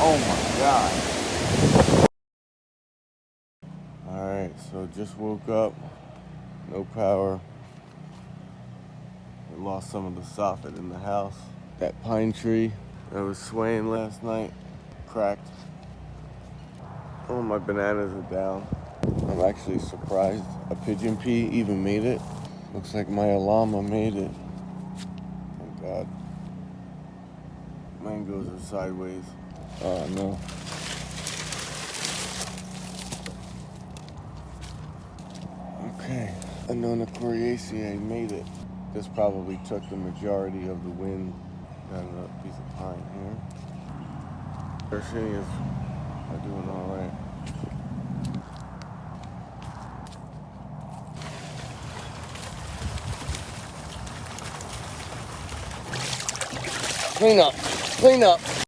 Oh my God. Alright, so just woke up. No power. We lost some of the soffit in the house. That pine tree that was swaying last night cracked. All my bananas are down. I'm actually surprised a pigeon pea even made it. Looks like my llama made it. Thank God. Mangoes are sideways. Oh no. Okay. Annona coriaceae made it. This probably took the majority of the wind. Got another piece of pine here. Garcinias are doing all right. Clean up. Clean up.